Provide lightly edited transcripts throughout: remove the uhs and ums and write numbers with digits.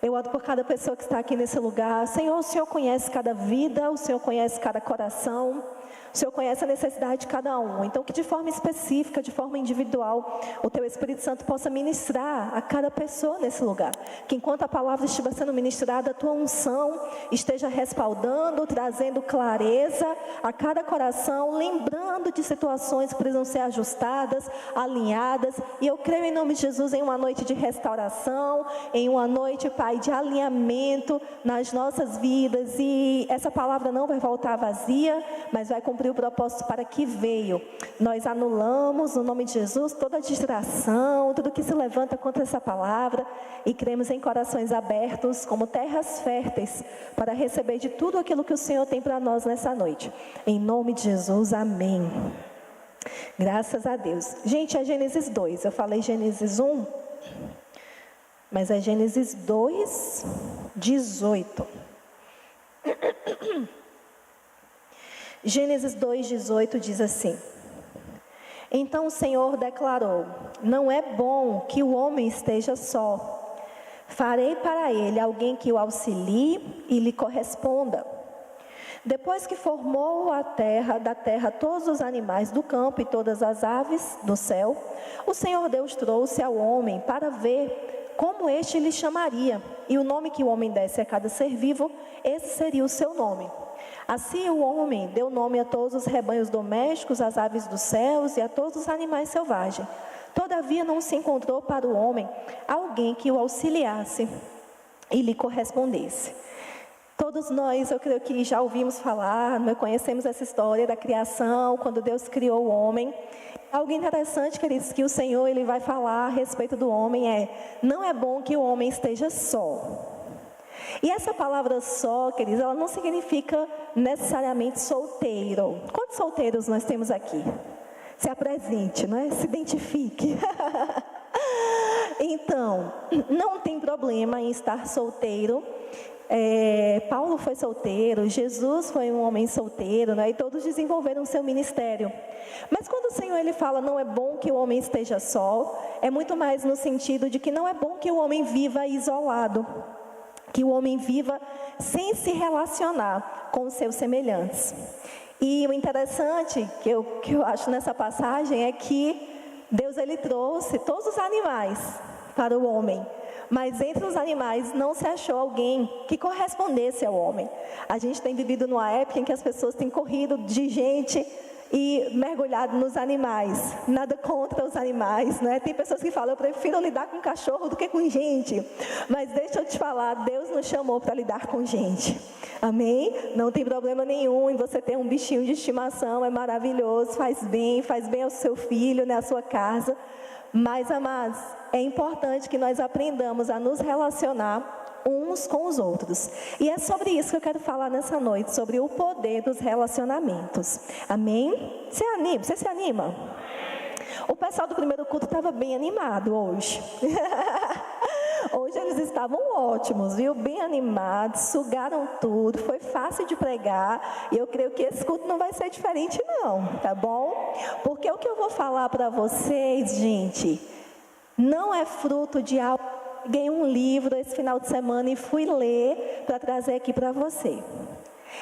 Eu oro por cada pessoa que está aqui nesse lugar. Senhor, o Senhor conhece cada vida, o Senhor conhece cada coração. O Senhor conhece a necessidade de cada um. Então que de forma específica, de forma individual, o Teu Espírito Santo possa ministrar a cada pessoa nesse lugar. Que enquanto a palavra estiver sendo ministrada, a Tua unção esteja respaldando, trazendo clareza a cada coração, lembrando de situações que precisam ser ajustadas, alinhadas. E eu creio em nome de Jesus em uma noite de restauração, em uma noite, Pai, de alinhamento nas nossas vidas. E essa palavra não vai voltar vazia, mas vai cumprir o propósito para que veio. Nós anulamos no nome de Jesus toda distração, tudo que se levanta contra essa palavra, e cremos em corações abertos como terras férteis para receber de tudo aquilo que o Senhor tem para nós nessa noite. Em nome de Jesus, amém. Graças a Deus. Gente, é Gênesis 2. Eu falei Gênesis 1, mas é Gênesis 2, 18. Gênesis 2:18 diz assim: Então o Senhor declarou: Não é bom que o homem esteja só. Farei para ele alguém que o auxilie e lhe corresponda. Depois que formou da terra todos os animais do campo e todas as aves do céu, o Senhor Deus trouxe ao homem para ver como este lhe chamaria. E o nome que o homem desse a cada ser vivo, esse seria o seu nome. Assim o homem deu nome a todos os rebanhos domésticos, às aves dos céus e a todos os animais selvagens. Todavia não se encontrou para o homem alguém que o auxiliasse e lhe correspondesse. Todos nós, eu creio que já ouvimos falar, nós conhecemos essa história da criação, quando Deus criou o homem. Algo interessante, queridos, que o Senhor ele vai falar a respeito do homem não é bom que o homem esteja só. E essa palavra só, queridos, ela não significa necessariamente solteiro. Quantos solteiros nós temos aqui? Se apresente, né? Se identifique. Então, não tem problema em estar solteiro. Paulo foi solteiro, Jesus foi um homem solteiro, né? E todos desenvolveram seu ministério. Mas quando o Senhor ele fala não é bom que o homem esteja só, é muito mais no sentido de que não é bom que o homem viva isolado, que o homem viva sem se relacionar com os seus semelhantes. E o interessante que eu acho nessa passagem é que Deus ele trouxe todos os animais para o homem, mas entre os animais não se achou alguém que correspondesse ao homem. A gente tem vivido numa época em que as pessoas têm corrido de gente e mergulhado nos animais. Nada contra os animais, né? Tem pessoas que falam, eu prefiro lidar com cachorro do que com gente. Mas deixa eu te falar, Deus nos chamou para lidar com gente. Amém? Não tem problema nenhum em você ter um bichinho de estimação, é maravilhoso, faz bem ao seu filho, né, à sua casa. Mas, amados, é importante que nós aprendamos a nos relacionar uns com os outros. E é sobre isso que eu quero falar nessa noite, sobre o poder dos relacionamentos. Amém? Você se anima? O pessoal do primeiro culto estava bem animado hoje. Hoje eles estavam ótimos, viu? Bem animados, sugaram tudo, foi fácil de pregar. E eu creio que esse culto não vai ser diferente não, tá bom? Porque o que eu vou falar para vocês, gente, não é fruto de algo. Peguei um livro esse final de semana e fui ler para trazer aqui para você.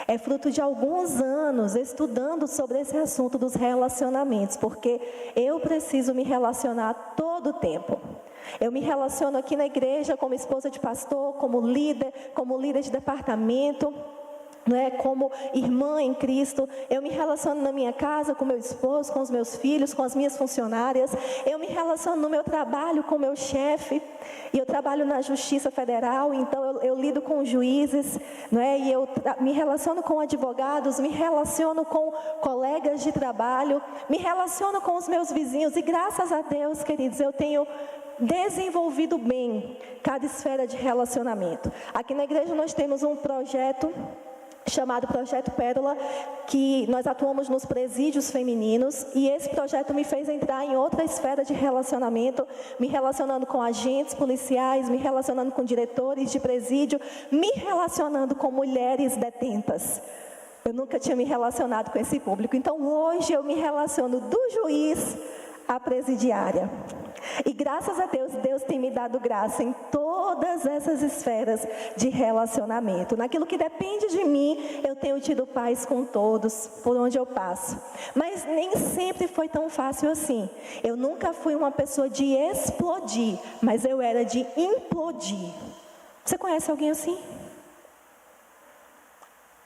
É fruto de alguns anos estudando sobre esse assunto dos relacionamentos, porque eu preciso me relacionar todo o tempo. Eu me relaciono aqui na igreja como esposa de pastor, como líder de departamento, né, como irmã em Cristo. Eu me relaciono na minha casa com meu esposo, com os meus filhos, com as minhas funcionárias. Eu me relaciono no meu trabalho com o meu chefe. E eu trabalho na Justiça Federal, então eu lido com juízes, né, e eu me relaciono com advogados, me relaciono com colegas de trabalho, me relaciono com os meus vizinhos. E graças a Deus, queridos, eu tenho desenvolvido bem cada esfera de relacionamento. Aqui na igreja nós temos um projeto chamado Projeto Pérola, que nós atuamos nos presídios femininos, e esse projeto me fez entrar em outra esfera de relacionamento, me relacionando com agentes policiais, me relacionando com diretores de presídio, me relacionando com mulheres detentas. Eu nunca tinha me relacionado com esse público, então hoje eu me relaciono do juiz a presidiária. E graças a Deus, Deus tem me dado graça em todas essas esferas de relacionamento. Naquilo que depende de mim, eu tenho tido paz com todos, por onde eu passo. Mas nem sempre foi tão fácil assim. Eu nunca fui uma pessoa de explodir, mas eu era de implodir. Você conhece alguém assim?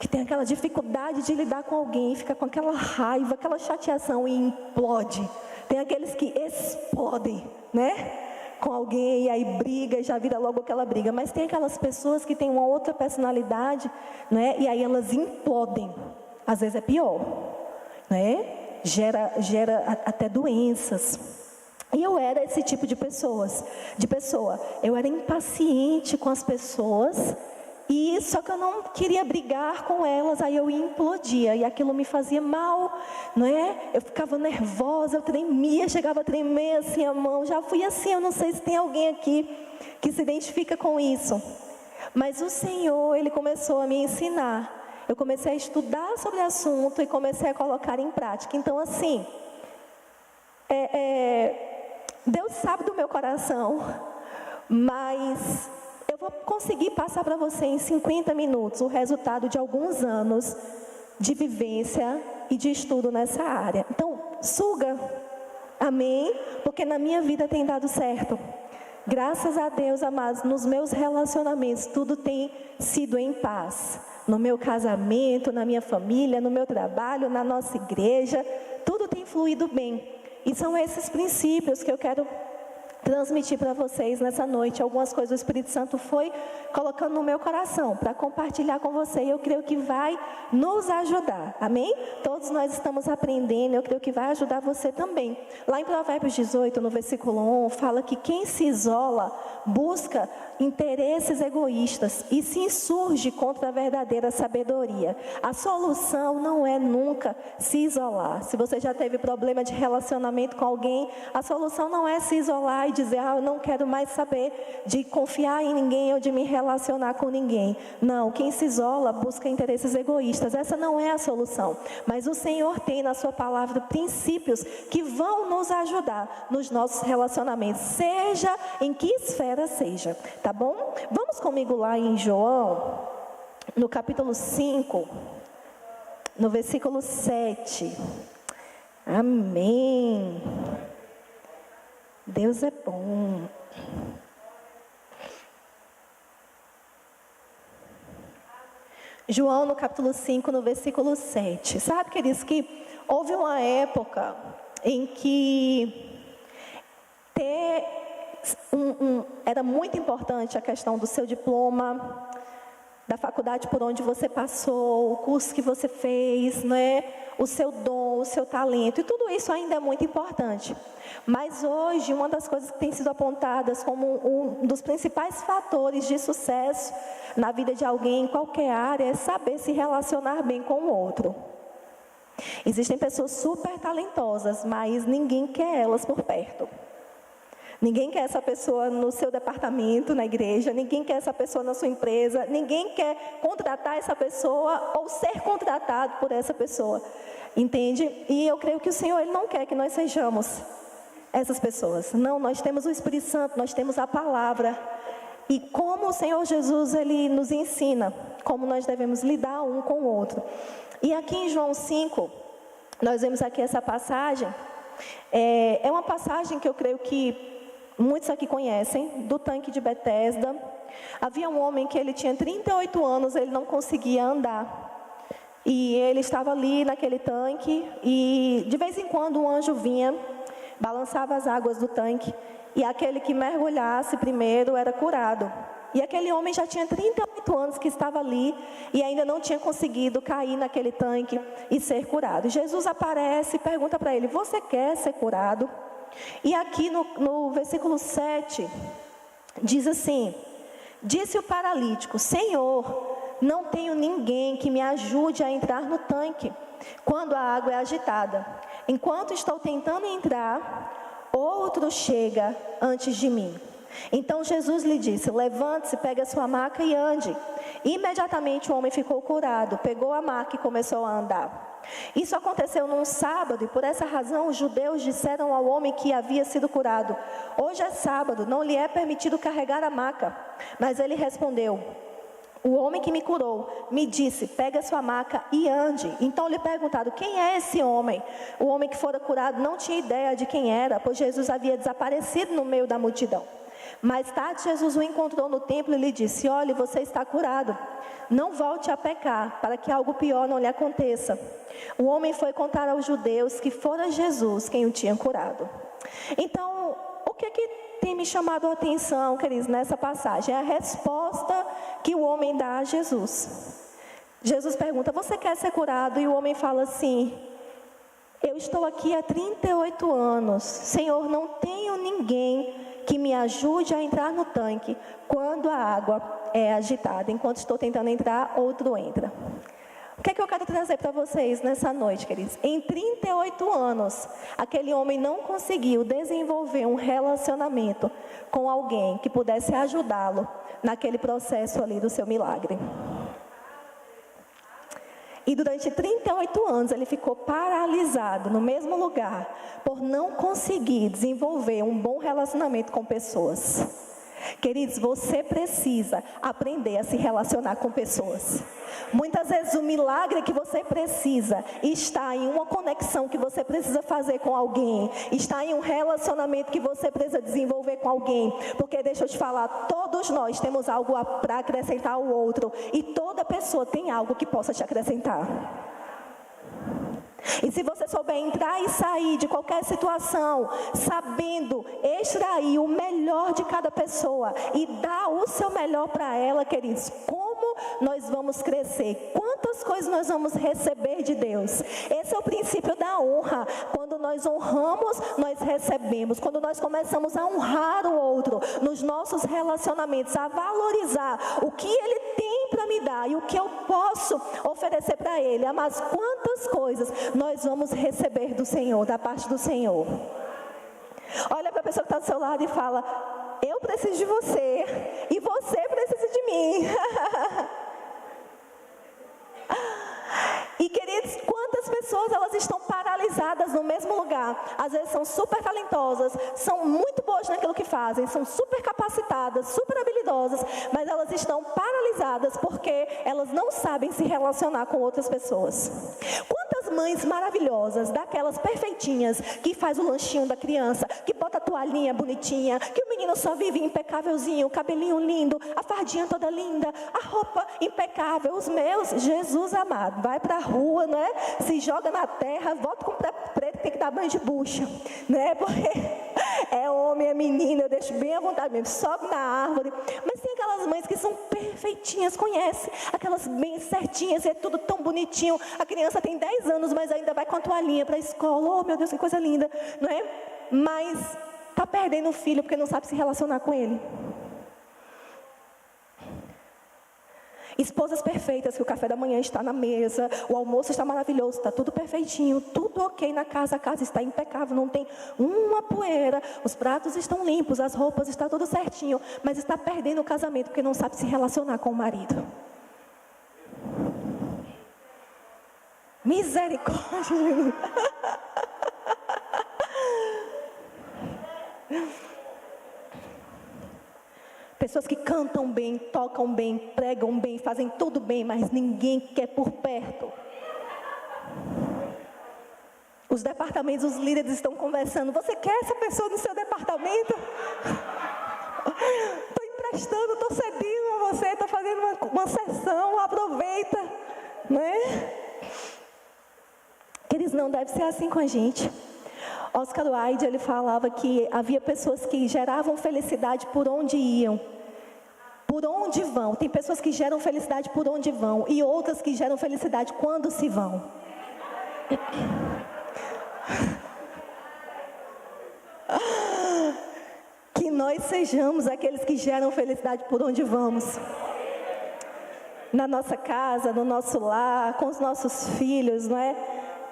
Que tem aquela dificuldade de lidar com alguém, fica com aquela raiva, aquela chateação e implode. Tem aqueles que explodem, né? Com alguém e aí briga e já vira logo aquela briga. Mas tem aquelas pessoas que têm uma outra personalidade, né? E aí elas implodem. Às vezes é pior, né? Gera até doenças. E eu era esse tipo de pessoa. Eu era impaciente com as pessoas. E só que eu não queria brigar com elas, aí eu implodia, e aquilo me fazia mal, não é? Eu ficava nervosa, eu tremia, chegava a tremer assim a mão, já fui assim, eu não sei se tem alguém aqui que se identifica com isso. Mas o Senhor, Ele começou a me ensinar, eu comecei a estudar sobre o assunto e comecei a colocar em prática. Então assim, Deus sabe do meu coração, mas eu vou conseguir passar para você em 50 minutos o resultado de alguns anos de vivência e de estudo nessa área. Então, suga, amém? Porque na minha vida tem dado certo. Graças a Deus, amados, nos meus relacionamentos, tudo tem sido em paz. No meu casamento, na minha família, no meu trabalho, na nossa igreja, tudo tem fluído bem. E são esses princípios que eu quero transmitir para vocês nessa noite. Algumas coisas o Espírito Santo foi colocando no meu coração para compartilhar com você, e eu creio que vai nos ajudar, amém? Todos nós estamos aprendendo, eu creio que vai ajudar você também. Lá em Provérbios 18, no versículo 1, fala que quem se isola busca interesses egoístas e se insurge contra a verdadeira sabedoria. A solução não é nunca se isolar. Se você já teve problema de relacionamento com alguém, a solução não é se isolar e dizer, eu não quero mais saber de confiar em ninguém ou de me relacionar com ninguém. Não, quem se isola busca interesses egoístas. Essa não é a solução. Mas o Senhor tem na sua palavra princípios que vão nos ajudar nos nossos relacionamentos, seja em que esfera seja, tá bom? Vamos comigo lá em João, no capítulo 5, no versículo 7. Amém. Deus é bom. João, no capítulo 5, no versículo 7. Sabe, queridos, que houve uma época em que era muito importante a questão do seu diploma, da faculdade por onde você passou, o curso que você fez, né? O seu dom, o seu talento, e tudo isso ainda é muito importante. Mas hoje, uma das coisas que tem sido apontadas como um dos principais fatores de sucesso na vida de alguém, em qualquer área, é saber se relacionar bem com o outro. Existem pessoas super talentosas, mas ninguém quer elas por perto. Ninguém quer essa pessoa no seu departamento, na igreja, ninguém quer essa pessoa na sua empresa, ninguém quer contratar essa pessoa ou ser contratado por essa pessoa, entende? E eu creio que o Senhor, Ele não quer que nós sejamos essas pessoas. Não, nós temos o Espírito Santo, nós temos a palavra. E como o Senhor Jesus, Ele nos ensina como nós devemos lidar um com o outro. E aqui em João 5, nós vemos aqui essa passagem. É uma passagem que eu creio que muitos aqui conhecem, do tanque de Betesda. Havia um homem que ele tinha 38 anos, ele não conseguia andar. E ele estava ali naquele tanque, e de vez em quando um anjo vinha, balançava as águas do tanque, e aquele que mergulhasse primeiro era curado. E aquele homem já tinha 38 anos que estava ali, e ainda não tinha conseguido cair naquele tanque e ser curado. Jesus aparece e pergunta para ele, você quer ser curado? E aqui no versículo 7, diz assim, disse o paralítico, Senhor, não tenho ninguém que me ajude a entrar no tanque, quando a água é agitada. Enquanto estou tentando entrar, outro chega antes de mim. Então Jesus lhe disse, levante-se, pegue a sua maca e ande. Imediatamente o homem ficou curado, pegou a maca e começou a andar. Isso aconteceu num sábado e por essa razão os judeus disseram ao homem que havia sido curado: hoje é sábado, não lhe é permitido carregar a maca. Mas ele respondeu: o homem que me curou me disse: pega sua maca e ande. Então lhe perguntaram: quem é esse homem? O homem que fora curado não tinha ideia de quem era, pois Jesus havia desaparecido no meio da multidão. Mais tarde Jesus o encontrou no templo e lhe disse: olhe, você está curado. Não volte a pecar, para que algo pior não lhe aconteça. O homem foi contar aos judeus que fora Jesus quem o tinha curado. Então, o que tem me chamado a atenção, queridos, nessa passagem? É a resposta que o homem dá a Jesus. Jesus pergunta: você quer ser curado? E o homem fala assim: eu estou aqui há 38 anos, Senhor, não tenho ninguém que me ajude a entrar no tanque quando a água é agitada. Enquanto estou tentando entrar, outro entra. O que é que eu quero trazer para vocês nessa noite, queridos? Em 38 anos, aquele homem não conseguiu desenvolver um relacionamento com alguém que pudesse ajudá-lo naquele processo ali do seu milagre. E durante 38 anos ele ficou paralisado no mesmo lugar, por não conseguir desenvolver um bom relacionamento com pessoas. Queridos, você precisa aprender a se relacionar com pessoas. Muitas vezes o milagre que você precisa está em uma conexão que você precisa fazer com alguém, está em um relacionamento que você precisa desenvolver com alguém. Porque deixa eu te falar, todos nós temos algo para acrescentar ao outro, e toda pessoa tem algo que possa te acrescentar. E se você souber entrar e sair de qualquer situação, sabendo extrair o melhor de cada pessoa e dar o seu melhor para ela, queridos, como nós vamos crescer? Quantas coisas nós vamos receber de Deus? Esse é o princípio da honra. Quando nós honramos, nós recebemos. Quando nós começamos a honrar o outro nos nossos relacionamentos, a valorizar o que ele tem para me dar e o que eu posso oferecer para ele. Mas quantas coisas nós vamos receber do Senhor, da parte do Senhor? Olha para a pessoa que está do seu lado e fala: eu preciso de você e você precisa de mim. E queridos, quantas pessoas elas estão paralisadas no mesmo lugar? Às vezes são super talentosas, são muito boas naquilo que fazem, são super capacitadas, super habilidosas, mas elas estão paralisadas porque elas não sabem se relacionar com outras pessoas. Quantas mães maravilhosas, daquelas perfeitinhas, que faz o lanchinho da criança, que bota a toalhinha bonitinha, que o menino só vive impecávelzinho, o cabelinho lindo, a fardinha toda linda, a roupa impecável. Os meus, Jesus amado, vai para a rua, né? Se joga na terra, volta com o pé preto, tem que dar banho de bucha, né? Porque é homem, é menino, eu deixo bem à vontade mesmo, sobe na árvore. Mas tem aquelas mães que são perfeitinhas, conhece, aquelas bem certinhas, é tudo tão bonitinho. A criança tem 10 anos, mas ainda vai com a toalhinha para a escola. Oh, meu Deus, que coisa linda, não é? Mas está perdendo o filho porque não sabe se relacionar com ele. Esposas perfeitas, que o café da manhã está na mesa, o almoço está maravilhoso, está tudo perfeitinho, tudo ok na casa, a casa está impecável, não tem uma poeira, os pratos estão limpos, as roupas estão tudo certinho, mas está perdendo o casamento porque não sabe se relacionar com o marido. Misericórdia. Pessoas que cantam bem, tocam bem, pregam bem, fazem tudo bem, mas ninguém quer por perto. Os departamentos, os líderes estão conversando: você quer essa pessoa no seu departamento? Estou emprestando, estou cedendo a você, estou fazendo uma sessão, aproveita, né? Eles não devem ser assim com a gente. Oscar Wilde, ele falava que havia pessoas que geravam felicidade por onde iam, por onde vão. Tem pessoas que geram felicidade por onde vão e outras que geram felicidade quando se vão. Que nós sejamos aqueles que geram felicidade por onde vamos. Na nossa casa, no nosso lar, com os nossos filhos, não é?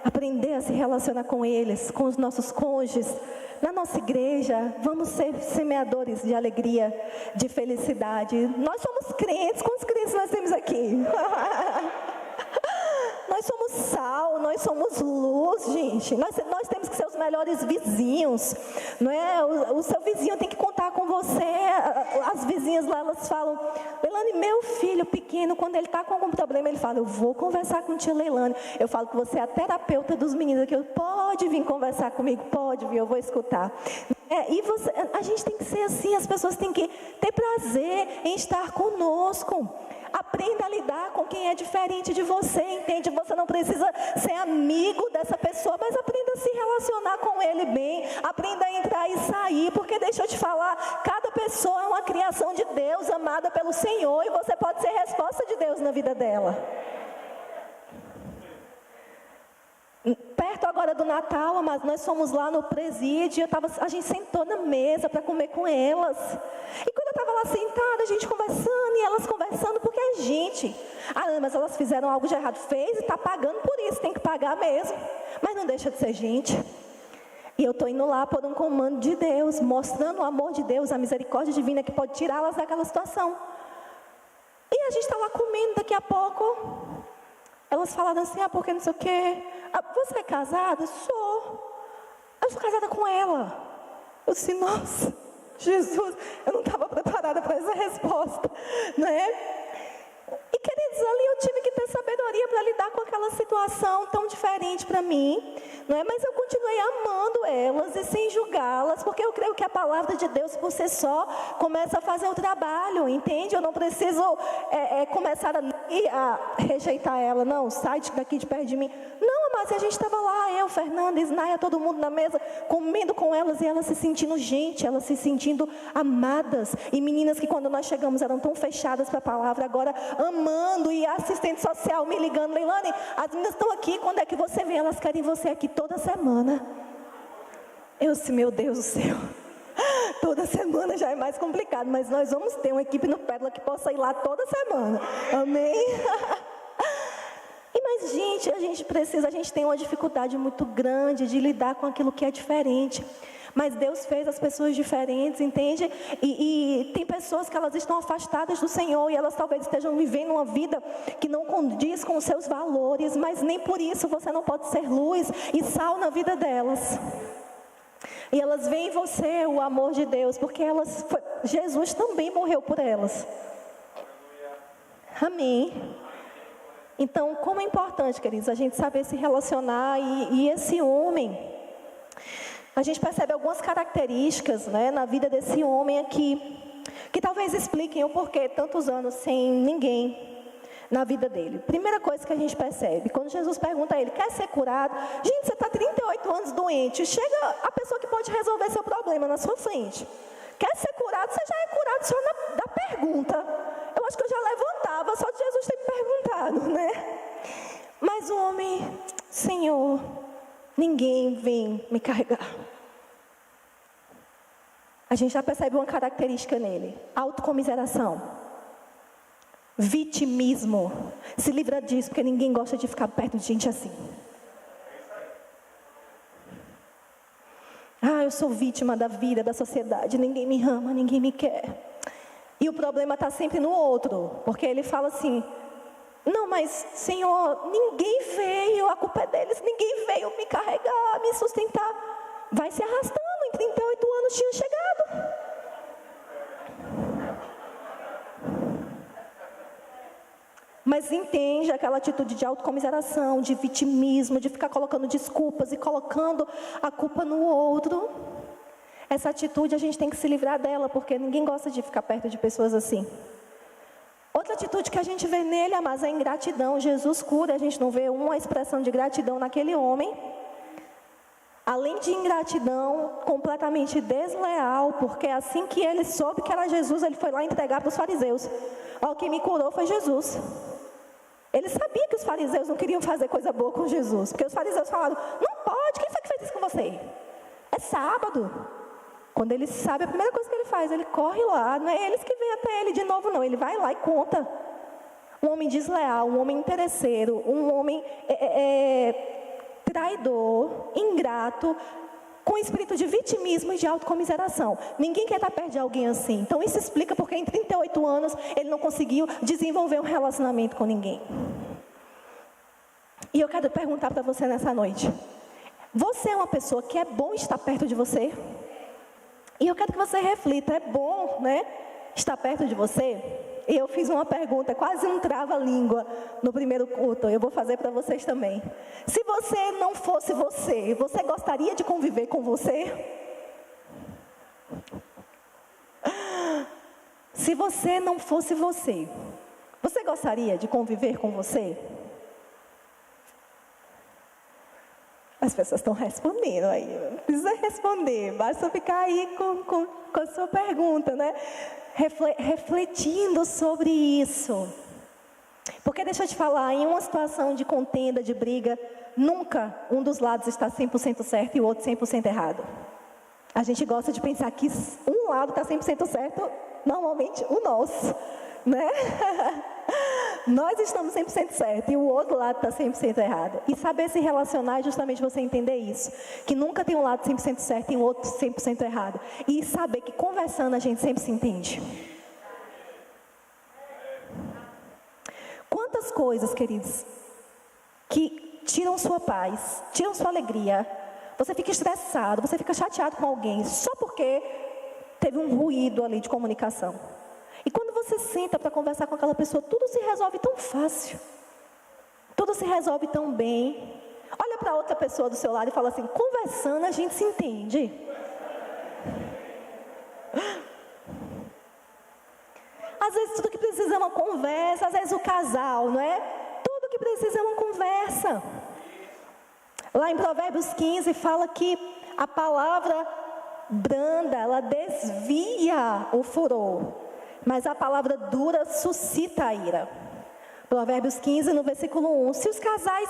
Aprender a se relacionar com eles, com os nossos cônjuges, na nossa igreja. Vamos ser semeadores de alegria, de felicidade. Nós somos crentes, quantos crentes nós temos aqui? Nós somos somos sal, nós somos luz, gente. Nós temos que ser os melhores vizinhos, não é? O seu vizinho tem que contar com você. As vizinhas lá, elas falam: Leilane, meu filho pequeno, quando ele está com algum problema, ele fala: eu vou conversar com tia Leilane. Eu falo que você é a terapeuta dos meninos aqui. Pode vir conversar comigo, pode vir, eu vou escutar. A gente tem que ser assim, as pessoas têm que ter prazer em estar conosco. Aprenda a lidar com quem é diferente de você, entende? Você não precisa ser amigo dessa pessoa, mas aprenda a se relacionar com ele bem. Aprenda a entrar e sair, porque deixa eu te falar, cada pessoa é uma criação de Deus, amada pelo Senhor, e você pode ser resposta de Deus na vida dela. Perto agora do Natal, mas nós fomos lá no presídio, a gente sentou na mesa para comer com elas. E quando eu estava lá sentada, a gente conversando, e elas conversando, porque a gente... mas elas fizeram algo de errado. Fez e está pagando por isso, tem que pagar mesmo. Mas não deixa de ser gente. E eu estou indo lá por um comando de Deus, mostrando o amor de Deus, a misericórdia divina que pode tirá-las daquela situação. E a gente está lá comendo, daqui a pouco... Elas falaram assim: porque não sei o quê. Você é casada? Sou. Eu sou casada com ela. Eu disse: nossa, Jesus, eu não estava preparada para essa resposta, né? E queridos, ali eu tive que ter sabedoria para lidar com aquela situação tão diferente para mim, não é? Mas eu continuei amando elas e sem julgá-las, porque eu creio que a palavra de Deus por si só começa a fazer o trabalho, entende? Eu não preciso começar a rejeitar ela, não, sai daqui de perto de mim. Não, mas a gente estava lá, eu, Fernanda, Isnaia, todo mundo na mesa, comendo com elas, e elas se sentindo gente, elas se sentindo amadas. E meninas que quando nós chegamos eram tão fechadas para a palavra, agora amando, e a assistente social me ligando: Leilane, as meninas estão aqui, quando é que você vem? Elas querem você aqui toda semana. Eu disse: meu Deus do céu, toda semana já é mais complicado, mas nós vamos ter uma equipe no Pérola que possa ir lá toda semana, amém? Mas gente, a gente tem uma dificuldade muito grande de lidar com aquilo que é diferente. Mas Deus fez as pessoas diferentes, entende? E tem pessoas que elas estão afastadas do Senhor, e elas talvez estejam vivendo uma vida que não condiz com os seus valores, mas nem por isso você não pode ser luz e sal na vida delas. E elas veem em você o amor de Deus, porque Jesus também morreu por elas. Amém. Então, como é importante, queridos, a gente saber se relacionar, e esse homem... A gente percebe algumas características, né, na vida desse homem aqui, que talvez expliquem o porquê tantos anos sem ninguém na vida dele. Primeira coisa que a gente percebe, quando Jesus pergunta a ele: quer ser curado? Gente, você está 38 anos doente, chega a pessoa que pode resolver seu problema na sua frente. Quer ser curado? Você já é curado só da pergunta. Eu acho que eu já levantava só de Jesus ter me perguntado, né? Mas o homem: Senhor, ninguém vem me carregar. A gente já percebe uma característica nele: autocomiseração, vitimismo. Se livra disso, porque ninguém gosta de ficar perto de gente assim. Eu sou vítima da vida, da sociedade, ninguém me ama, ninguém me quer. E o problema está sempre no outro, porque ele fala assim: não, mas Senhor, ninguém veio, a culpa é deles, ninguém veio me carregar, me sustentar. Vai se arrastando, em 38 anos tinha chegado. Mas entende aquela atitude de autocomiseração, de vitimismo, de ficar colocando desculpas e colocando a culpa no outro. Essa atitude a gente tem que se livrar dela, porque ninguém gosta de ficar perto de pessoas assim. Outra atitude que a gente vê nele, mas é ingratidão. Jesus cura, a gente não vê uma expressão de gratidão naquele homem. Além de ingratidão, completamente desleal, porque assim que ele soube que era Jesus, ele foi lá entregar para os fariseus. Quem me curou foi Jesus. Ele sabia que os fariseus não queriam fazer coisa boa com Jesus, porque os fariseus falaram: não pode, quem foi que fez isso com você? É sábado. Quando ele sabe, a primeira coisa que ele faz, ele corre lá, não é eles que vêm até ele de novo não, ele vai lá e conta. Um homem desleal, um homem interesseiro, um homem traidor, ingrato, com espírito de vitimismo e de autocomiseração. Ninguém quer estar perto de alguém assim. Então isso explica porque em 38 anos ele não conseguiu desenvolver um relacionamento com ninguém. E eu quero perguntar para você nessa noite: você é uma pessoa que é bom estar perto de você? E eu quero que você reflita: é bom, né, estar perto de você? E eu fiz uma pergunta, quase um trava-língua no primeiro culto. Eu vou fazer para vocês também. Se você não fosse você, você gostaria de conviver com você? Se você não fosse você, você gostaria de conviver com você? As pessoas estão respondendo aí. Não precisa responder, basta ficar aí com a sua pergunta, né? Refletindo sobre isso. Porque deixa eu te falar, em uma situação de contenda, de briga, nunca um dos lados está 100% certo e o outro 100% errado. A gente gosta de pensar que um lado está 100% certo, normalmente o nosso, né? Nós estamos 100% certo e o outro lado está 100% errado. E saber se relacionar é justamente você entender isso. Que nunca tem um lado 100% certo e o outro 100% errado. E saber que conversando a gente sempre se entende. Quantas coisas, queridos, que tiram sua paz, tiram sua alegria. Você fica estressado, você fica chateado com alguém só porque teve um ruído ali de comunicação. E quando você senta para conversar com aquela pessoa, tudo se resolve tão fácil. Tudo se resolve tão bem. Olha para outra pessoa do seu lado e fala assim: conversando a gente se entende. Às vezes tudo que precisa é uma conversa, às vezes o casal, não é? Tudo que precisa é uma conversa. Lá em Provérbios 15 fala que a palavra branda, ela desvia o furor, mas a palavra dura suscita a ira. Provérbios 15, no versículo 1. Se os casais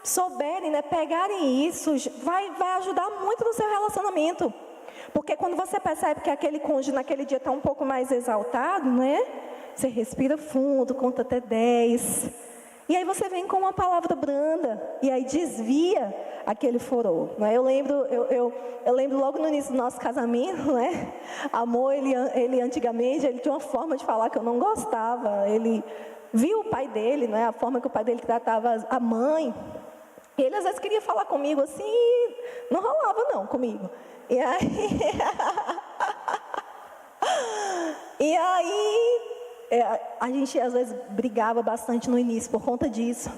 souberem, né, pegarem isso, vai ajudar muito no seu relacionamento. Porque quando você percebe que aquele cônjuge naquele dia está um pouco mais exaltado, né? Você respira fundo, conta até 10. E aí você vem com uma palavra branda, e aí desvia aquele furor, né? Eu lembro logo no início do nosso casamento, né? Amor, ele antigamente, ele tinha uma forma de falar que eu não gostava. Ele viu o pai dele, né? A forma que o pai dele tratava a mãe. E ele às vezes queria falar comigo assim, não rolava não comigo. E aí a gente às vezes brigava bastante no início por conta disso.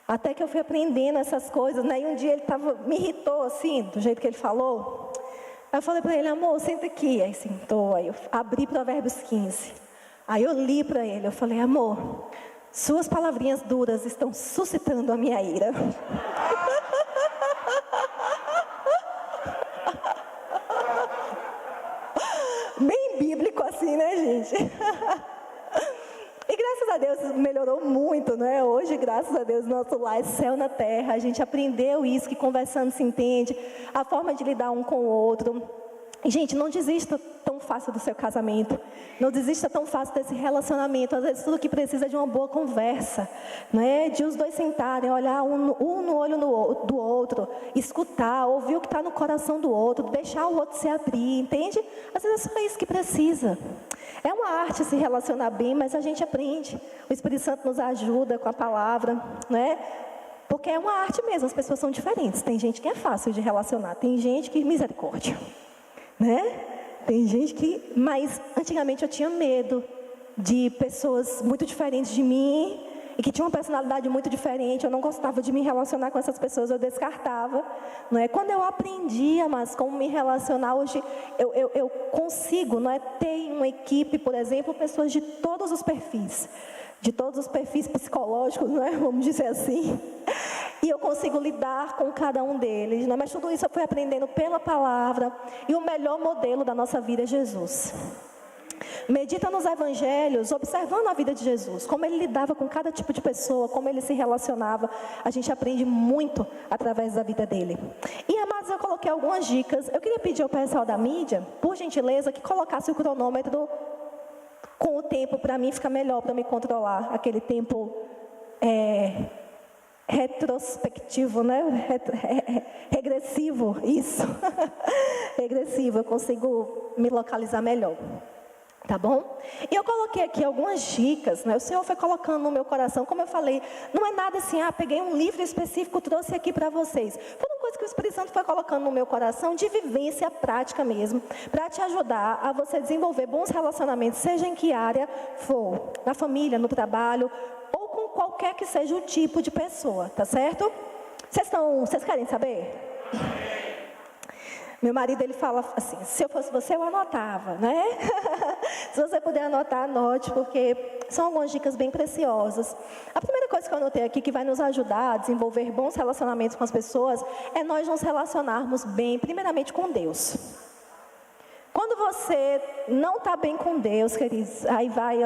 Até que eu fui aprendendo essas coisas, né? E um dia ele me irritou assim, do jeito que ele falou. Aí eu falei para ele: amor, senta aqui. Aí sentou, aí eu abri Provérbios 15. Aí eu li para ele, eu falei: amor, suas palavrinhas duras estão suscitando a minha ira. Bem bíblico assim, né, gente? E graças a Deus melhorou muito, né? Hoje, graças a Deus, nosso lar é céu na terra. A gente aprendeu isso, que conversando se entende, a forma de lidar um com o outro. E, gente, não desista tão fácil do seu casamento. Não desista tão fácil desse relacionamento. Às vezes tudo que precisa é de uma boa conversa, né? De os dois sentarem, olhar um no olho do outro, escutar, ouvir o que está no coração do outro, deixar o outro se abrir, entende? Às vezes é só isso que precisa. É uma arte se relacionar bem, mas a gente aprende. O Espírito Santo nos ajuda com a palavra, né? Porque é uma arte mesmo, as pessoas são diferentes. Tem gente que é fácil de relacionar, tem gente que misericórdia, né? Tem gente que... Mas antigamente eu tinha medo de pessoas muito diferentes de mim e que tinham uma personalidade muito diferente. Eu não gostava de me relacionar com essas pessoas, eu descartava, não é? Quando eu aprendia, mas como me relacionar, hoje eu consigo, não é, ter em uma equipe, por exemplo, pessoas de todos os perfis psicológicos, não é? Vamos dizer assim. E eu consigo lidar com cada um deles, né? Mas tudo isso eu fui aprendendo pela palavra. E o melhor modelo da nossa vida é Jesus. Medita nos evangelhos, observando a vida de Jesus, como ele lidava com cada tipo de pessoa, como ele se relacionava. A gente aprende muito através da vida dele. E, amados, eu coloquei algumas dicas. Eu queria pedir ao pessoal da mídia, por gentileza, que colocasse o cronômetro com o tempo, para mim fica melhor, para me controlar. Aquele tempo retrospectivo, né? Regressivo, isso. Regressivo, eu consigo me localizar melhor. Tá bom? E eu coloquei aqui algumas dicas, né? O Senhor foi colocando no meu coração, como eu falei, não é nada assim, peguei um livro específico, trouxe aqui para vocês. Foram coisas que o Espírito Santo foi colocando no meu coração, de vivência prática mesmo, para te ajudar a você desenvolver bons relacionamentos, seja em que área for, na família, no trabalho, ou com qualquer que seja o tipo de pessoa, tá certo? Vocês querem saber? Meu marido, ele fala assim, se eu fosse você, eu anotava, né? Se você puder anotar, anote, porque são algumas dicas bem preciosas. A primeira coisa que eu anotei aqui, que vai nos ajudar a desenvolver bons relacionamentos com as pessoas, é nós nos relacionarmos bem, primeiramente com Deus. Quando você não está bem com Deus, queridos, aí vai,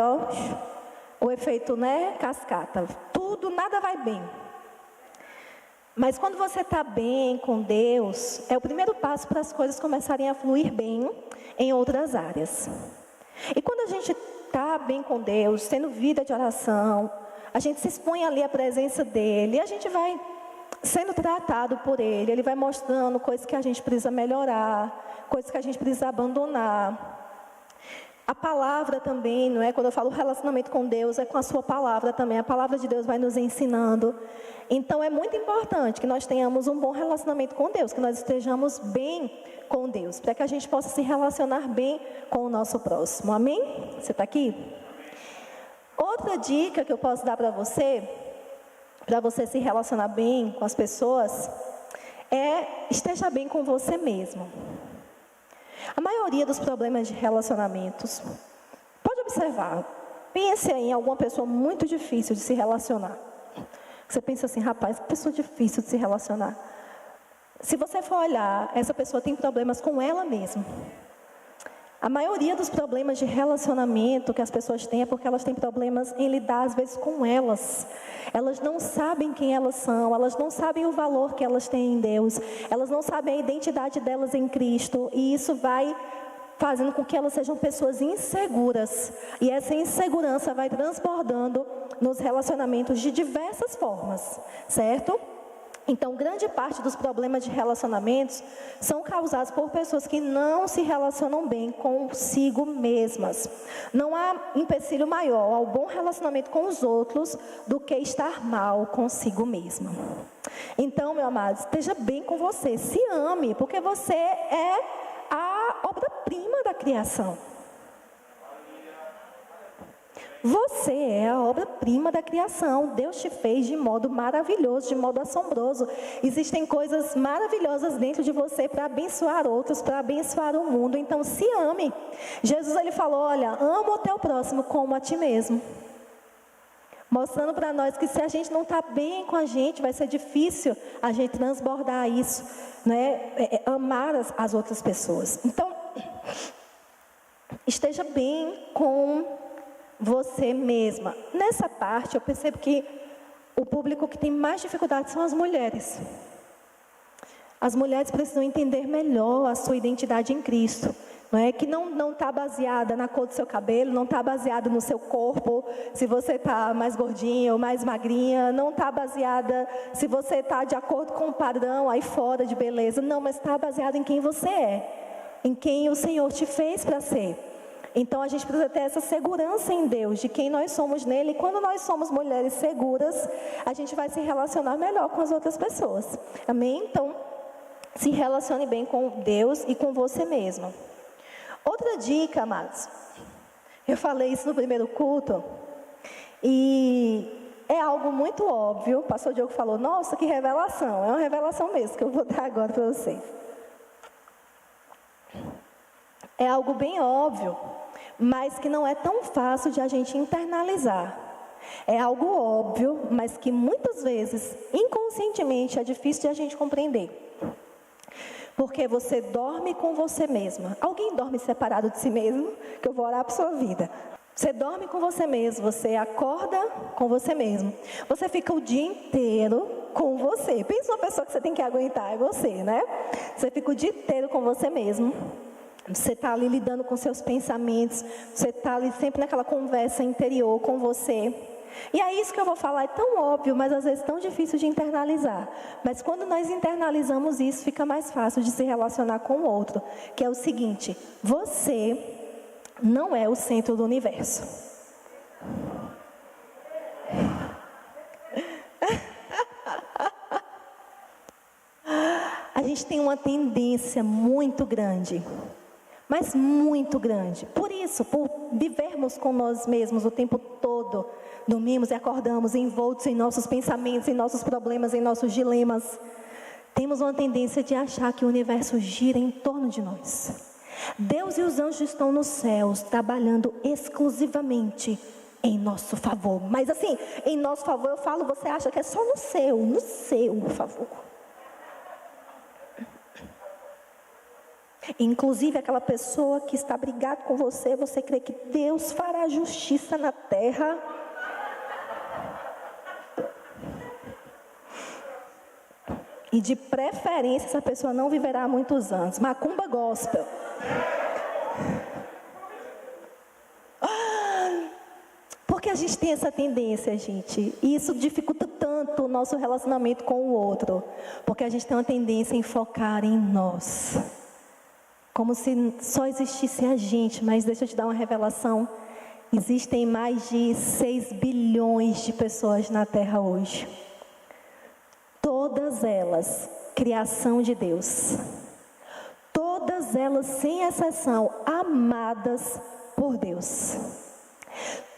o efeito, né, cascata. Tudo, nada vai bem. Mas quando você está bem com Deus, é o primeiro passo para as coisas começarem a fluir bem em outras áreas. E quando a gente está bem com Deus, tendo vida de oração, a gente se expõe ali à presença dEle, e a gente vai sendo tratado por Ele vai mostrando coisas que a gente precisa melhorar, coisas que a gente precisa abandonar. A palavra também, não é? Quando eu falo relacionamento com Deus, é com a sua palavra também. A palavra de Deus vai nos ensinando. Então, é muito importante que nós tenhamos um bom relacionamento com Deus, que nós estejamos bem com Deus, para que a gente possa se relacionar bem com o nosso próximo. Amém? Você está aqui? Outra dica que eu posso dar para você se relacionar bem com as pessoas, esteja bem com você mesmo. A maioria dos problemas de relacionamentos, pode observar, pense em alguma pessoa muito difícil de se relacionar. Você pensa assim, rapaz, que pessoa difícil de se relacionar. Se você for olhar, essa pessoa tem problemas com ela mesma. A maioria dos problemas de relacionamento que as pessoas têm é porque elas têm problemas em lidar às vezes com elas. Elas não sabem quem elas são, elas não sabem o valor que elas têm em Deus, elas não sabem a identidade delas em Cristo, e isso vai fazendo com que elas sejam pessoas inseguras. E essa insegurança vai transbordando nos relacionamentos de diversas formas, certo? Então, grande parte dos problemas de relacionamentos são causados por pessoas que não se relacionam bem consigo mesmas. Não há empecilho maior ao bom relacionamento com os outros do que estar mal consigo mesma. Então, meu amado, esteja bem com você, se ame, porque você é a obra-prima da criação. Você é a obra-prima da criação. Deus te fez de modo maravilhoso, de modo assombroso. Existem coisas maravilhosas dentro de você para abençoar outros, para abençoar o mundo. Então, se ame. Jesus, ele falou, olha, ama o teu próximo como a ti mesmo. Mostrando para nós que se a gente não está bem com a gente, vai ser difícil a gente transbordar isso, né? Amar as outras pessoas. Então, esteja bem com você mesma. Nessa parte, eu percebo que o público que tem mais dificuldade são as mulheres. As mulheres precisam entender melhor a sua identidade em Cristo. Não é? Que não está baseada na cor do seu cabelo, não está baseada no seu corpo, se você está mais gordinha ou mais magrinha, não está baseada se você está de acordo com o padrão aí fora de beleza, não, mas está baseada em quem você é, em quem o Senhor te fez para ser. Então a gente precisa ter essa segurança em Deus, de quem nós somos nele, e quando nós somos mulheres seguras, a gente vai se relacionar melhor com as outras pessoas, amém? Então, se relacione bem com Deus e com você mesma. Outra dica, amados, eu falei isso no primeiro culto, e é algo muito óbvio. O pastor Diogo falou, nossa, que revelação, é uma revelação mesmo, que eu vou dar agora para vocês. É algo bem óbvio, mas que não é tão fácil de a gente internalizar. É algo óbvio, mas que muitas vezes, inconscientemente, é difícil de a gente compreender. Porque você dorme com você mesma. Alguém dorme separado de si mesmo? Que eu vou orar para a sua vida. Você dorme com você mesmo, você acorda com você mesmo. Você fica o dia inteiro com você. Pensa uma pessoa que você tem que aguentar, é você, né? Você fica o dia inteiro com você mesmo. Você está ali lidando com seus pensamentos. Você está ali sempre naquela conversa interior com você. E é isso que eu vou falar, é tão óbvio, mas às vezes tão difícil de internalizar. Mas quando nós internalizamos isso, fica mais fácil de se relacionar com o outro. Que é o seguinte, você não é o centro do universo. A gente tem uma tendência muito grande, mas muito grande. Por isso, por vivermos com nós mesmos o tempo todo, dormimos e acordamos envoltos em nossos pensamentos, em nossos problemas, em nossos dilemas, temos uma tendência de achar que o universo gira em torno de nós. Deus e os anjos estão nos céus, trabalhando exclusivamente em nosso favor. Mas assim, em nosso favor eu falo, você acha que é só no seu favor. Inclusive aquela pessoa que está brigada com você, você crê que Deus fará justiça na terra? E de preferência essa pessoa não viverá muitos anos. Macumba gospel. Porque a gente tem essa tendência, gente. E isso dificulta tanto o nosso relacionamento com o outro. Porque a gente tem uma tendência em focar em nós. Como se só existisse a gente. Mas deixa eu te dar uma revelação. Existem mais de 6 bilhões de pessoas na Terra hoje. Todas elas, criação de Deus. Todas elas, sem exceção, amadas por Deus.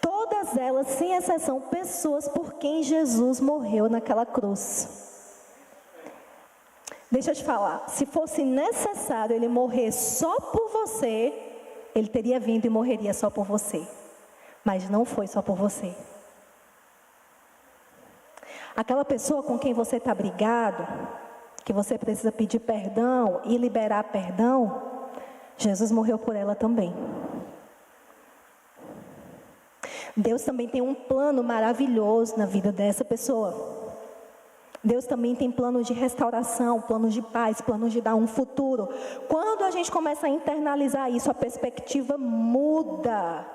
Todas elas, sem exceção, pessoas por quem Jesus morreu naquela cruz. Deixa eu te falar, se fosse necessário ele morrer só por você, ele teria vindo e morreria só por você. Mas não foi só por você. Aquela pessoa com quem você está brigado, que você precisa pedir perdão e liberar perdão, Jesus morreu por ela também. Deus também tem um plano maravilhoso na vida dessa pessoa. Deus também tem planos de restauração, planos de paz, planos de dar um futuro. Quando a gente começa a internalizar isso, a perspectiva muda.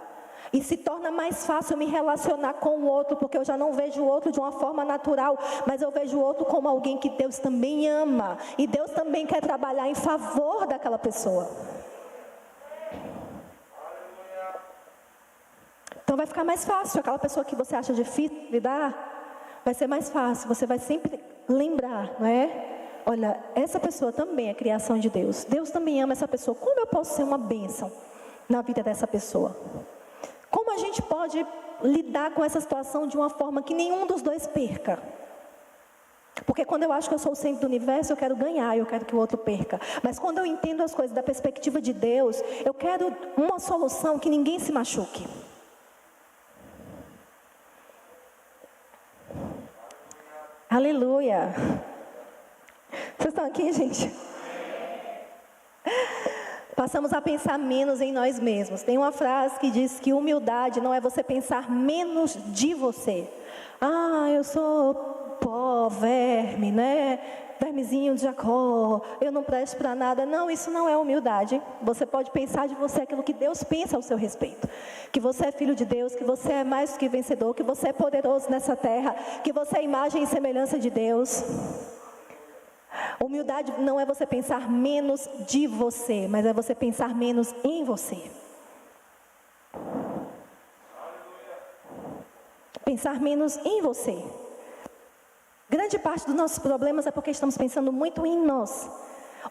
E se torna mais fácil me relacionar com o outro, porque eu já não vejo o outro de uma forma natural, mas eu vejo o outro como alguém que Deus também ama. E Deus também quer trabalhar em favor daquela pessoa. Então vai ficar mais fácil, aquela pessoa que você acha difícil lidar, vai ser mais fácil, você vai sempre lembrar, não é? Olha, essa pessoa também é criação de Deus. Deus também ama essa pessoa. Como eu posso ser uma bênção na vida dessa pessoa? Como a gente pode lidar com essa situação de uma forma que nenhum dos dois perca? Porque quando eu acho que eu sou o centro do universo, eu quero ganhar, eu quero que o outro perca. Mas quando eu entendo as coisas da perspectiva de Deus, eu quero uma solução que ninguém se machuque. Aleluia. Vocês estão aqui, gente? Passamos a pensar menos em nós mesmos. Tem uma frase que diz que humildade não é você pensar menos de você. Ah, eu sou pó, verme, né? Vermezinho de Jacó, eu não presto para nada. Não, isso não é humildade. Você pode pensar de você aquilo que Deus pensa ao seu respeito. Que você é filho de Deus, que você é mais do que vencedor, que você é poderoso nessa terra, que você é imagem e semelhança de Deus. Humildade não é você pensar menos de você, mas é você pensar menos em você. Pensar menos em você. Grande parte dos nossos problemas é porque estamos pensando muito em nós.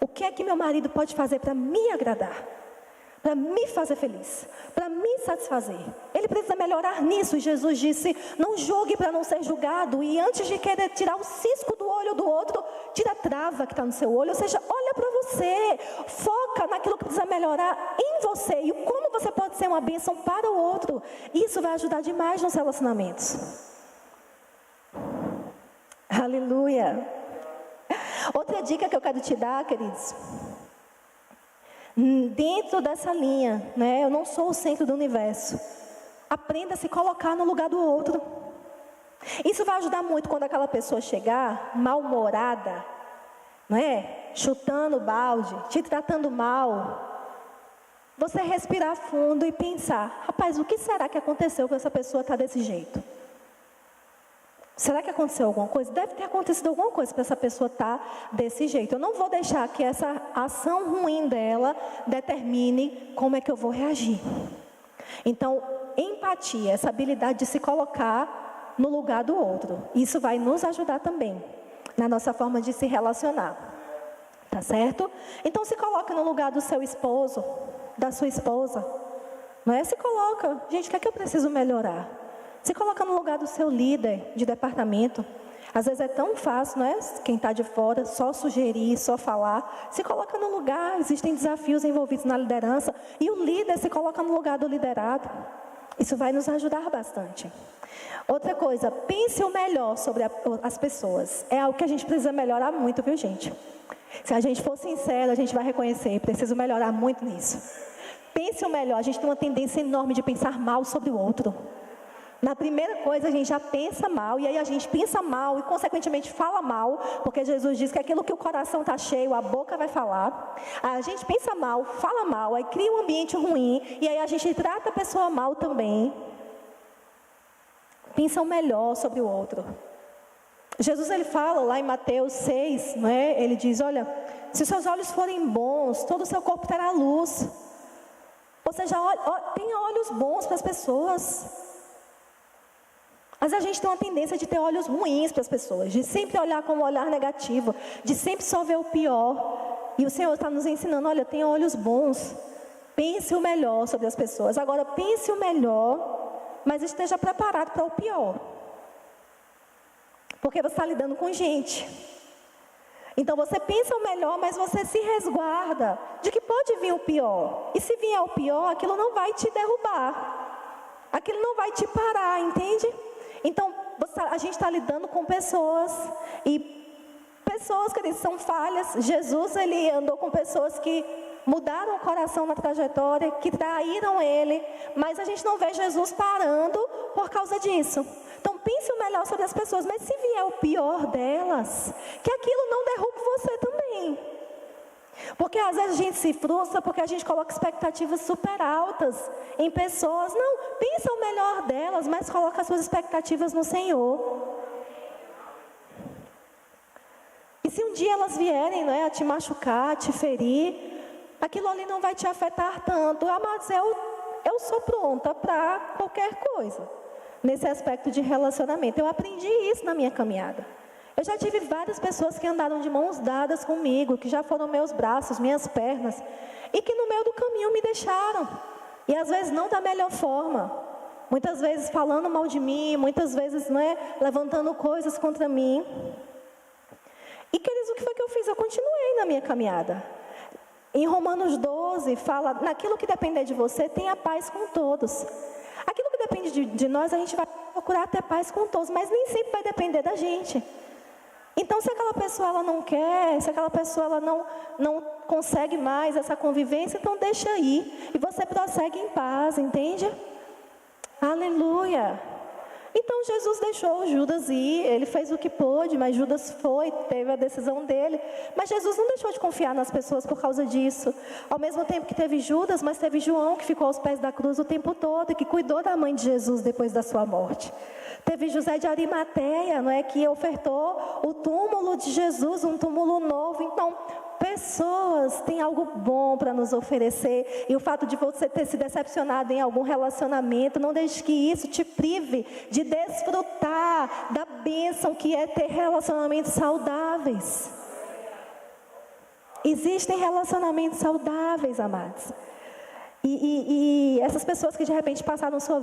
O que é que meu marido pode fazer para me agradar? Para me fazer feliz? Para me satisfazer? Ele precisa melhorar nisso. E Jesus disse, não julgue para não ser julgado. E antes de querer tirar o cisco do olho do outro, tira a trava que está no seu olho. Ou seja, olha para você. Foca naquilo que precisa melhorar em você. E como você pode ser uma bênção para o outro. Isso vai ajudar demais nos relacionamentos. Aleluia. Outra dica que eu quero te dar, queridos. Dentro dessa linha, né? Eu não sou o centro do universo. Aprenda a se colocar no lugar do outro. Isso vai ajudar muito quando aquela pessoa chegar mal-humorada, não é? Chutando o balde, te tratando mal. Você respirar fundo e pensar, rapaz, o que será que aconteceu com essa pessoa estar desse jeito? Será que aconteceu alguma coisa? Deve ter acontecido alguma coisa para essa pessoa estar desse jeito. Eu não vou deixar que essa ação ruim dela determine como é que eu vou reagir. Então, empatia, essa habilidade de se colocar no lugar do outro. Isso vai nos ajudar também na nossa forma de se relacionar. Tá certo? Então, se coloca no lugar do seu esposo, da sua esposa. Não é? Se coloca. Gente, o que é que eu preciso melhorar? Se coloca no lugar do seu líder de departamento. Às vezes é tão fácil, não é? Quem está de fora, só sugerir, só falar. Se coloca no lugar, existem desafios envolvidos na liderança. E o líder se coloca no lugar do liderado. Isso vai nos ajudar bastante. Outra coisa, pense o melhor sobre as pessoas. É algo que a gente precisa melhorar muito, viu, gente? Se a gente for sincero, a gente vai reconhecer, preciso melhorar muito nisso. Pense o melhor, a gente tem uma tendência enorme de pensar mal sobre o outro. Na primeira coisa, a gente já pensa mal, e aí a gente pensa mal e, consequentemente, fala mal, porque Jesus diz que aquilo que o coração está cheio, a boca vai falar. Aí a gente pensa mal, fala mal, aí cria um ambiente ruim, e aí a gente trata a pessoa mal também. Pensa o melhor sobre o outro. Jesus, ele fala lá em Mateus 6, não é? Ele diz, olha, se seus olhos forem bons, todo o seu corpo terá luz. Ou seja, tenha olhos bons para as pessoas. Mas a gente tem uma tendência de ter olhos ruins para as pessoas, de sempre olhar com um olhar negativo, de sempre só ver o pior. E o Senhor está nos ensinando, olha, tenha olhos bons, pense o melhor sobre as pessoas. Agora, pense o melhor, mas esteja preparado para o pior. Porque você está lidando com gente. Então você pensa o melhor, mas você se resguarda de que pode vir o pior. E se vier o pior, aquilo não vai te derrubar. Aquilo não vai te parar, entende? Então, a gente está lidando com pessoas, e pessoas que são falhas. Jesus, ele andou com pessoas que mudaram o coração na trajetória, que traíram ele, mas a gente não vê Jesus parando por causa disso. Então, pense o melhor sobre as pessoas, mas se vier o pior delas, que aquilo não derrube você também. Porque às vezes a gente se frustra porque a gente coloca expectativas super altas em pessoas. Não, pensa o melhor delas, mas coloca as suas expectativas no Senhor. E se um dia elas vierem, né, a te machucar, a te ferir, aquilo ali não vai te afetar tanto. Amados, eu sou pronta para qualquer coisa nesse aspecto de relacionamento. Eu aprendi isso na minha caminhada. Eu já tive várias pessoas que andaram de mãos dadas comigo, que já foram meus braços, minhas pernas, e que no meio do caminho me deixaram. E às vezes não da melhor forma. Muitas vezes falando mal de mim, muitas vezes, né, levantando coisas contra mim. E queridos, o que foi que eu fiz? Eu continuei na minha caminhada. Em Romanos 12, fala, naquilo que depender de você, tenha paz com todos. Aquilo que depende de nós, a gente vai procurar ter paz com todos, mas nem sempre vai depender da gente. Então, se aquela pessoa ela não quer, se aquela pessoa ela não consegue mais essa convivência, então deixa aí. E você prossegue em paz, entende? Aleluia! Então, Jesus deixou Judas ir, ele fez o que pôde, mas Judas foi, teve a decisão dele. Mas Jesus não deixou de confiar nas pessoas por causa disso. Ao mesmo tempo que teve Judas, mas teve João, que ficou aos pés da cruz o tempo todo, e que cuidou da mãe de Jesus depois da sua morte. Teve José de Arimateia, não é, que ofertou o túmulo de Jesus, um túmulo novo. Então, pessoas têm algo bom para nos oferecer. E o fato de você ter se decepcionado em algum relacionamento, não deixe que isso te prive de desfrutar da bênção que é ter relacionamentos saudáveis. Existem relacionamentos saudáveis, amados. E essas pessoas que de repente passaram na sua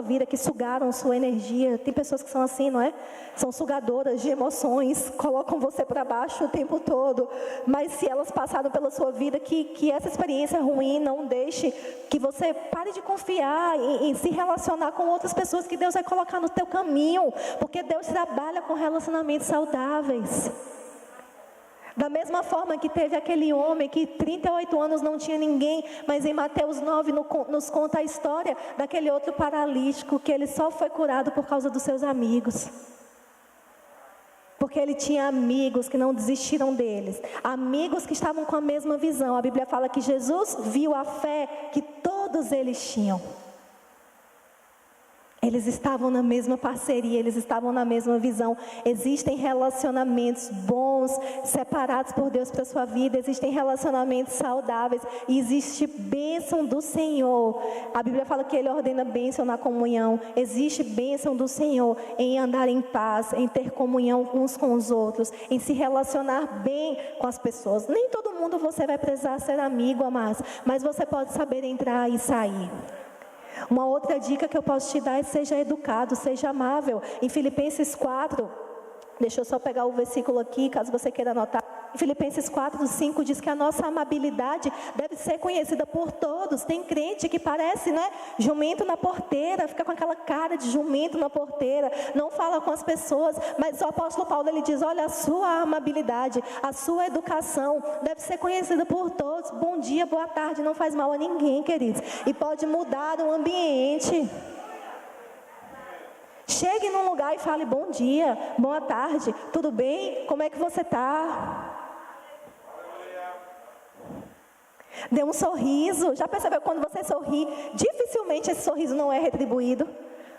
vida, que sugaram sua energia, tem pessoas que são assim, não é? São sugadoras de emoções, colocam você para baixo o tempo todo. Mas se elas passaram pela sua vida, que essa experiência ruim não deixe que você pare de confiar em se relacionar com outras pessoas que Deus vai colocar no teu caminho, porque Deus trabalha com relacionamentos saudáveis. Da mesma forma que teve aquele homem que 38 anos não tinha ninguém, mas em Mateus 9 nos conta a história daquele outro paralítico, que ele só foi curado por causa dos seus amigos. Porque ele tinha amigos que não desistiram deles, amigos que estavam com a mesma visão. A Bíblia fala que Jesus viu a fé que todos eles tinham. Eles estavam na mesma parceria, eles estavam na mesma visão. Existem relacionamentos bons, separados por Deus para a sua vida. Existem relacionamentos saudáveis. E existe bênção do Senhor. A Bíblia fala que Ele ordena bênção na comunhão. Existe bênção do Senhor em andar em paz, em ter comunhão uns com os outros, em se relacionar bem com as pessoas. Nem todo mundo você vai precisar ser amigo, amados, mas você pode saber entrar e sair. Uma outra dica que eu posso te dar é: seja educado, seja amável. Em Filipenses 4, deixa eu só pegar o versículo aqui, caso você queira anotar. Em Filipenses 4:5 diz que a nossa amabilidade deve ser conhecida por todos. Tem crente que parece, né, jumento na porteira, fica com aquela cara de jumento na porteira, não fala com as pessoas, mas o apóstolo Paulo, ele diz: olha, a sua amabilidade, a sua educação deve ser conhecida por todos. Bom dia, boa tarde, não faz mal a ninguém, queridos, e pode mudar o ambiente. Chegue num lugar e fale: bom dia, boa tarde, tudo bem? Como é que você está? Dê um sorriso. Já percebeu, quando você sorri, dificilmente esse sorriso não é retribuído?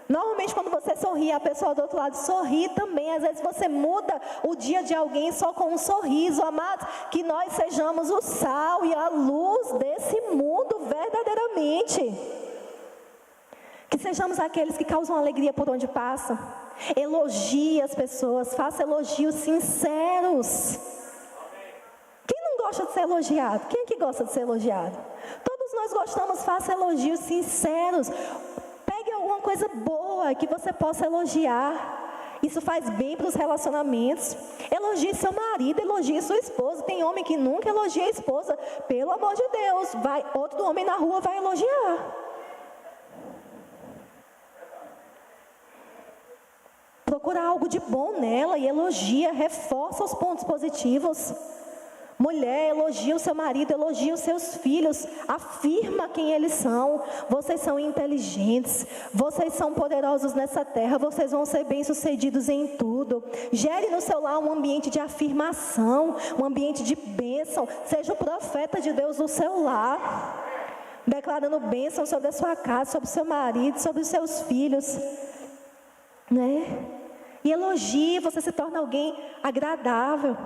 Normalmente quando você sorri, a pessoa do outro lado sorri também. Às vezes você muda o dia de alguém só com um sorriso. Amados, que nós sejamos o sal e a luz desse mundo verdadeiramente. Que sejamos aqueles que causam alegria por onde passam. Elogie as pessoas, faça elogios sinceros. Quem não gosta de ser elogiado? Quem é que gosta de ser elogiado? Todos nós gostamos. Faça elogios sinceros. Pegue alguma coisa boa que você possa elogiar. Isso faz bem para os relacionamentos. Elogie seu marido, elogie sua esposa. Tem homem que nunca elogia a esposa. Pelo amor de Deus, outro homem na rua vai elogiar. Procura algo de bom nela e elogia, reforça os pontos positivos. Mulher, elogia o seu marido, elogia os seus filhos, afirma quem eles são. Vocês são inteligentes, vocês são poderosos nessa terra, vocês vão ser bem-sucedidos em tudo. Gere no seu lar um ambiente de afirmação, um ambiente de bênção. Seja o profeta de Deus no seu lar, declarando bênção sobre a sua casa, sobre o seu marido, sobre os seus filhos, né? E elogie, você se torna alguém agradável.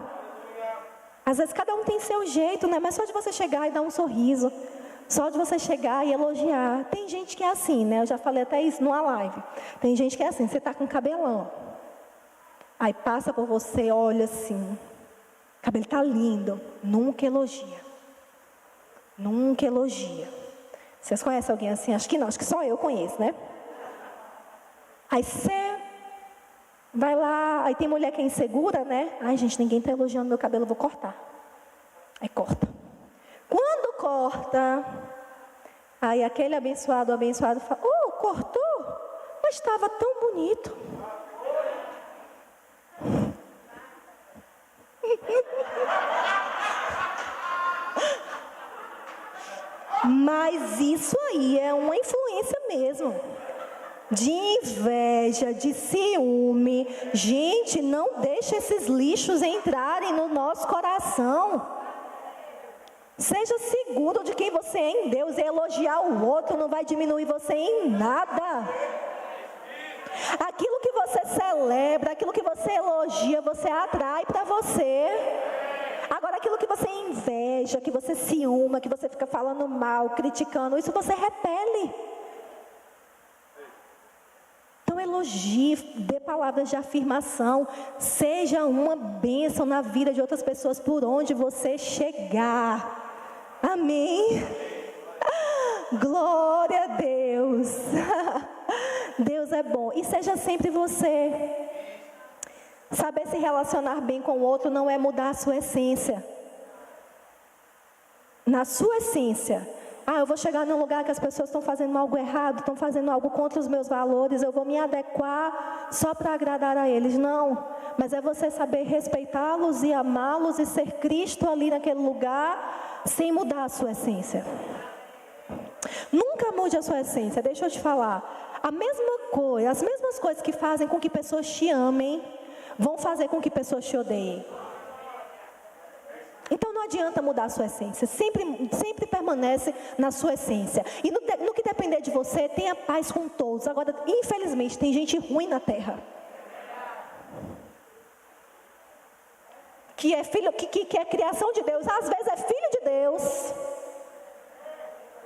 Às vezes cada um tem seu jeito, né? Mas só de você chegar e dar um sorriso, só de você chegar e elogiar. Tem gente que é assim, né? Eu já falei até isso numa live. Tem gente que é assim: você tá com cabelão, aí passa por você, olha assim, o cabelo tá lindo, nunca elogia. Nunca elogia. Vocês conhecem alguém assim? Acho que não, acho que só eu conheço, né? Aí você vai lá, aí tem mulher que é insegura, né? Ai, gente, ninguém está elogiando meu cabelo, eu vou cortar. Aí corta. Quando corta, aí aquele abençoado fala: oh, cortou? Mas estava tão bonito. Mas isso aí é uma influência mesmo. De inveja, de ciúme. Gente, não deixe esses lixos entrarem no nosso coração. Seja seguro de quem você é em Deus. E elogiar o outro não vai diminuir você em nada. Aquilo que você celebra, aquilo que você elogia, você atrai para você. Agora, aquilo que você inveja, que você ciúma, que você fica falando mal, criticando, isso você repele. Então elogie, dê palavras de afirmação, seja uma bênção na vida de outras pessoas por onde você chegar. Amém? Glória a Deus. Deus é bom. E seja sempre você. Saber se relacionar bem com o outro não é mudar a sua essência. Na sua essência. Eu vou chegar num lugar que as pessoas estão fazendo algo errado, estão fazendo algo contra os meus valores, eu vou me adequar só para agradar a eles. Não, mas é você saber respeitá-los e amá-los e ser Cristo ali naquele lugar, sem mudar a sua essência. Nunca mude a sua essência. Deixa eu te falar, a mesma coisa, as mesmas coisas que fazem com que pessoas te amem, vão fazer com que pessoas te odeiem. Então não adianta mudar a sua essência, sempre permanece na sua essência. E no que depender de você, tenha paz com todos. Agora, infelizmente, tem gente ruim na terra. Que é filho, que é criação de Deus, às vezes é filho de Deus,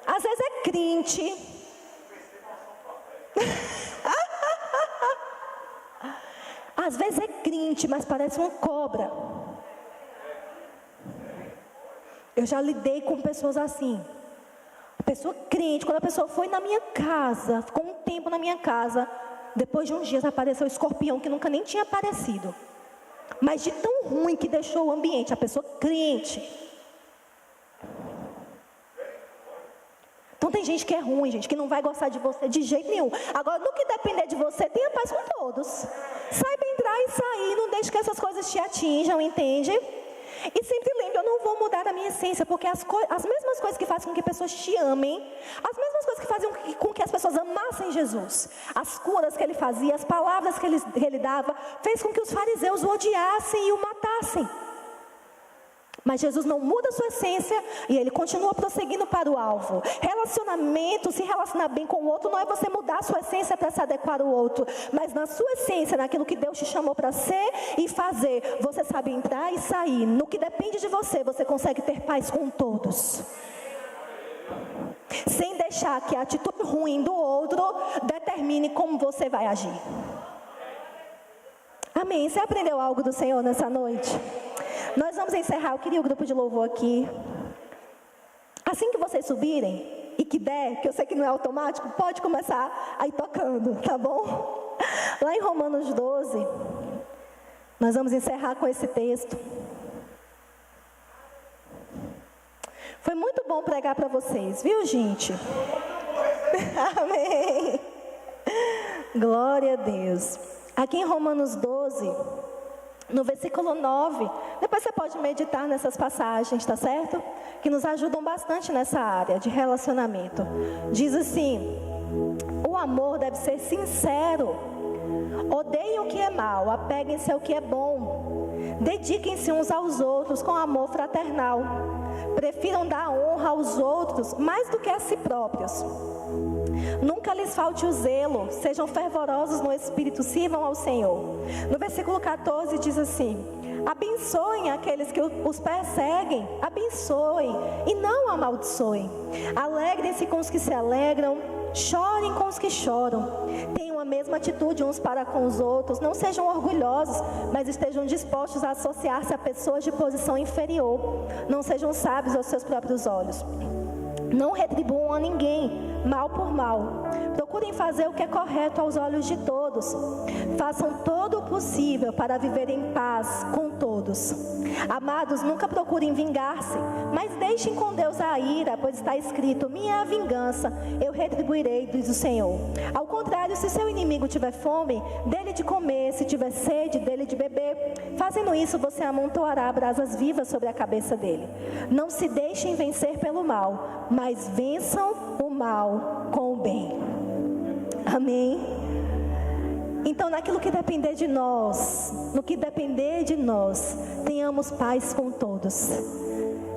às vezes é crente. Às vezes é crente, mas parece uma cobra. Eu já lidei com pessoas assim. A pessoa crente, quando a pessoa foi na minha casa, ficou um tempo na minha casa, depois de uns dias apareceu o escorpião que nunca nem tinha aparecido. Mas de tão ruim que deixou o ambiente, a pessoa crente. Então tem gente que é ruim, gente, que não vai gostar de você de jeito nenhum. Agora, no que depender de você, tenha paz com todos. Saiba entrar e sair, não deixe que essas coisas te atinjam, entende? E sempre lembre, eu não vou mudar a minha essência, porque as mesmas coisas que fazem com que pessoas te amem, as mesmas coisas que faziam com que as pessoas amassem Jesus, as curas que ele fazia, as palavras que ele dava, fez com que os fariseus o odiassem e o matassem. Mas Jesus não muda a sua essência e ele continua prosseguindo para o alvo. Relacionamento, se relacionar bem com o outro, não é você mudar a sua essência para se adequar ao outro, mas na sua essência, naquilo que Deus te chamou para ser e fazer, você sabe entrar e sair. No que depende de você, você consegue ter paz com todos, sem deixar que a atitude ruim do outro determine como você vai agir. Amém? Você aprendeu algo do Senhor nessa noite? Nós vamos encerrar, eu queria o grupo de louvor aqui. Assim que vocês subirem, e que der, que eu sei que não é automático, pode começar a ir tocando, tá bom? Lá em Romanos 12, nós vamos encerrar com esse texto. Foi muito bom pregar para vocês, viu, gente? Amém. Glória a Deus. Aqui em Romanos 12... no versículo 9, depois você pode meditar nessas passagens, tá certo? Que nos ajudam bastante nessa área de relacionamento. Diz assim: o amor deve ser sincero. Odeiem o que é mal, apeguem-se ao que é bom. Dediquem-se uns aos outros com amor fraternal. Prefiram dar honra aos outros mais do que a si próprios. Nunca lhes falte o zelo, sejam fervorosos no espírito, sirvam ao Senhor. No versículo 14 diz assim: abençoem aqueles que os perseguem, abençoem e não amaldiçoem. Alegrem-se com os que se alegram, chorem com os que choram. Tenham a mesma atitude uns para com os outros, não sejam orgulhosos, mas estejam dispostos a associar-se a pessoas de posição inferior. Não sejam sábios aos seus próprios olhos. Não retribuam a ninguém mal por mal. Procurem fazer o que é correto aos olhos de todos. Façam todo o possível para viver em paz com todos. Amados, nunca procurem vingar-se, mas deixem com Deus a ira, pois está escrito: minha é a vingança, eu retribuirei, diz o Senhor. Ao contrário, se seu inimigo tiver fome, dele de comer; se tiver sede, dele de beber. Fazendo isso, você amontoará brasas vivas sobre a cabeça dele. Não se deixem vencer pelo mal, mas vençam o mal com o bem. Amém? Então, naquilo que depender de nós, tenhamos paz com todos.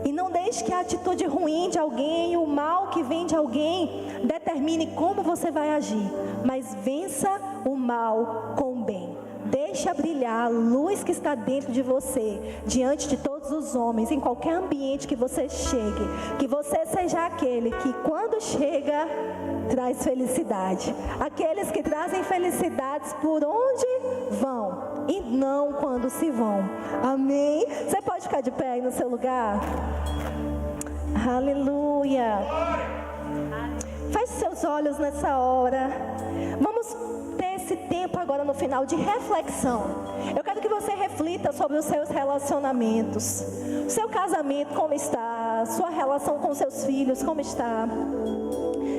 E não deixe que a atitude ruim de alguém, o mal que vem de alguém, determine como você vai agir. Mas vença o mal com o bem. Deixa brilhar a luz que está dentro de você, diante de todos os homens, em qualquer ambiente que você chegue. Que você seja aquele que, quando chega, traz felicidade. Aqueles que trazem felicidades por onde vão e não quando se vão. Amém? Você pode ficar de pé aí no seu lugar? Aleluia. Feche seus olhos nessa hora. Vamos ter esse tempo agora no final de reflexão. Eu quero que você reflita sobre os seus relacionamentos. O seu casamento, como está? Sua relação com seus filhos, como está?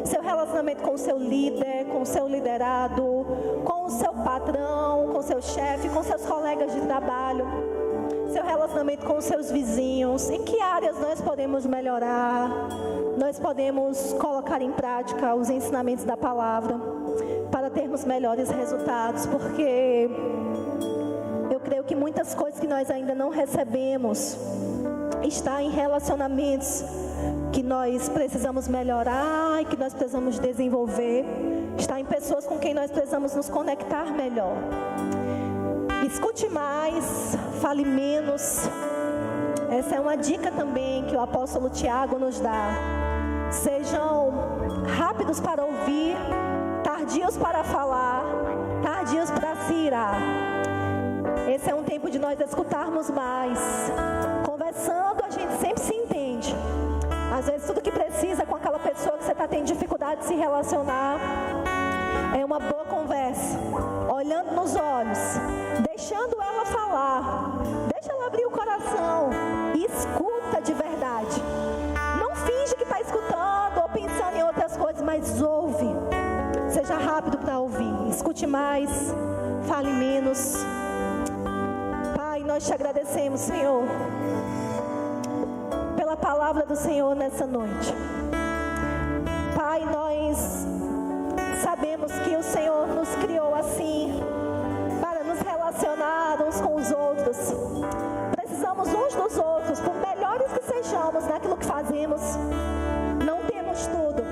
Seu relacionamento com o seu líder, com o seu liderado, com o seu patrão, com o seu chefe, com seus colegas de trabalho. Seu relacionamento com os seus vizinhos. Em que áreas nós podemos melhorar? Nós podemos colocar em prática os ensinamentos da palavra para termos melhores resultados, porque eu creio que muitas coisas que nós ainda não recebemos está em relacionamentos que nós precisamos melhorar e que nós precisamos desenvolver. Está em pessoas com quem nós precisamos nos conectar melhor. Escute mais, fale menos. Essa é uma dica também que o apóstolo Tiago nos dá. Sejam rápidos para ouvir, tardios para falar, tardios para se irar. Esse é um tempo de nós escutarmos mais. Conversando, a gente sempre se entende. Às vezes tudo que precisa com aquela pessoa que você está tendo dificuldade de se relacionar é uma boa conversa, olhando nos olhos, deixando ela falar, deixa ela abrir o coração e escuta de verdade. Não finge que está escutando ou pensando em outras coisas, mas ouve. Seja rápido para ouvir, escute mais, fale menos. Pai, nós te agradecemos, Senhor, pela palavra do Senhor nessa noite. Pai, nós sabemos que o Senhor nos criou assim, para nos relacionar uns com os outros. Precisamos uns dos outros, por melhores que sejamos naquilo que fazemos. Não temos tudo,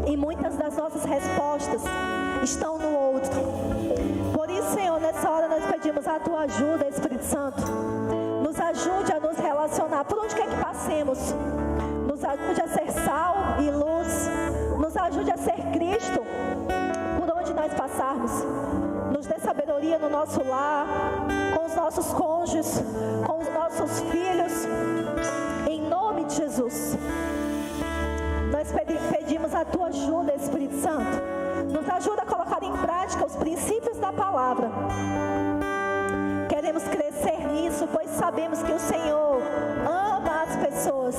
e muitas das nossas respostas estão no outro. Por isso, Senhor, nessa hora nós pedimos a Tua ajuda, Espírito Santo. Nos ajude a nos relacionar, por onde quer que passemos. Nos ajude a ser sal e luz. Nos ajude a ser Cristo, por onde nós passarmos. Nos dê sabedoria no nosso lar, com os nossos cônjuges, com os nossos filhos. Em nome de Jesus. Nós pedimos a Tua ajuda, Espírito Santo. Nos ajuda a colocar em prática os princípios da palavra. Queremos crescer nisso, pois sabemos que o Senhor ama as pessoas.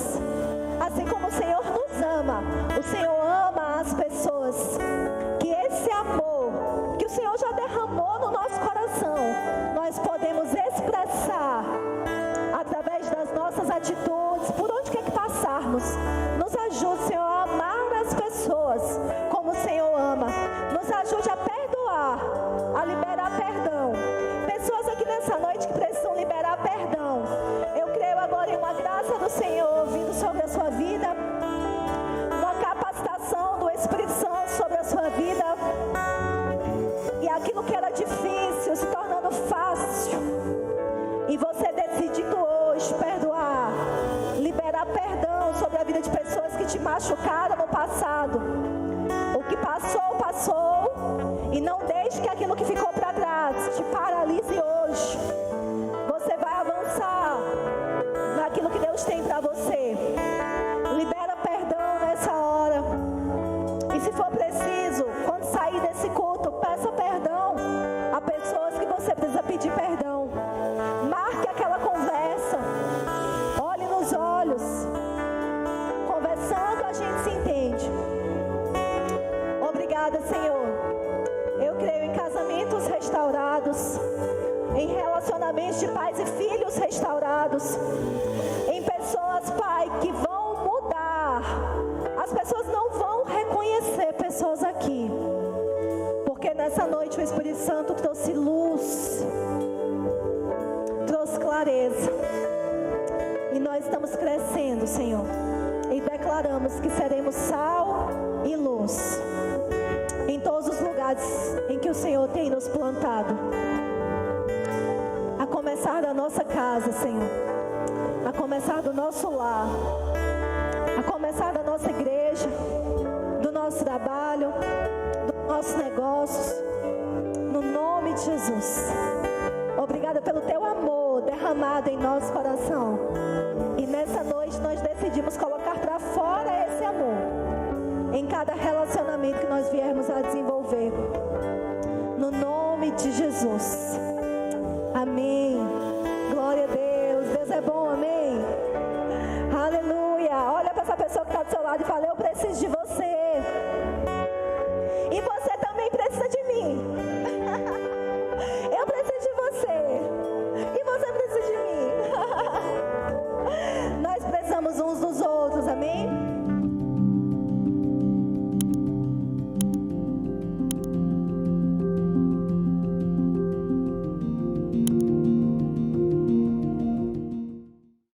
Assim como o Senhor nos ama, o Senhor ama as pessoas. Que esse amor que o Senhor já derramou no nosso coração, nós podemos expressar através das nossas atitudes, por onde quer que passarmos. Nos ajude, Senhor, a amar as pessoas como o Senhor ama. Nos ajude a perdoar, a liberar perdão. Pessoas aqui nessa noite que precisam liberar perdão. Eu creio agora em uma graça do Senhor vindo sobre a sua vida, uma capacitação do Espírito Santo sobre a sua vida, e aquilo que era difícil se tornando fácil, e você decidindo hoje perdoar, liberar perdão sobre a vida de pessoas que te machucaram no passado. O que passou, passou, e não deixe que aquilo que ficou para trás te paralise hoje. Você vai avançar naquilo que Deus tem para você. Libera perdão nessa hora. E se for preciso, quando sair desse culto, peça perdão a pessoas que você precisa pedir perdão. Marque aquela conversa. Olhe nos olhos. Conversando, a gente se entende. Obrigada, Senhor. Eu creio em casamentos restaurados, em relacionamentos de pais e filhos restaurados, em pessoas, Pai, que vão mudar. As pessoas não vão reconhecer pessoas aqui, porque nessa noite o Espírito Santo trouxe luz, trouxe clareza, e nós estamos crescendo, Senhor, e declaramos que seremos sal e luz em todos os lugares em que o Senhor tem nos plantado. A começar da nossa casa, Senhor. A começar do nosso lar. A começar da nossa igreja. Do nosso trabalho. Dos nossos negócios. No nome de Jesus. Obrigada pelo Teu amor derramado em nosso coração. E nessa noite nós decidimos colocar para fora esse amor em cada relacionamento que nós viermos a desenvolver. No nome de Jesus. Amém. Glória a Deus. Deus é bom, amém. Aleluia. Olha para essa pessoa que está do seu lado e fala: eu preciso de você.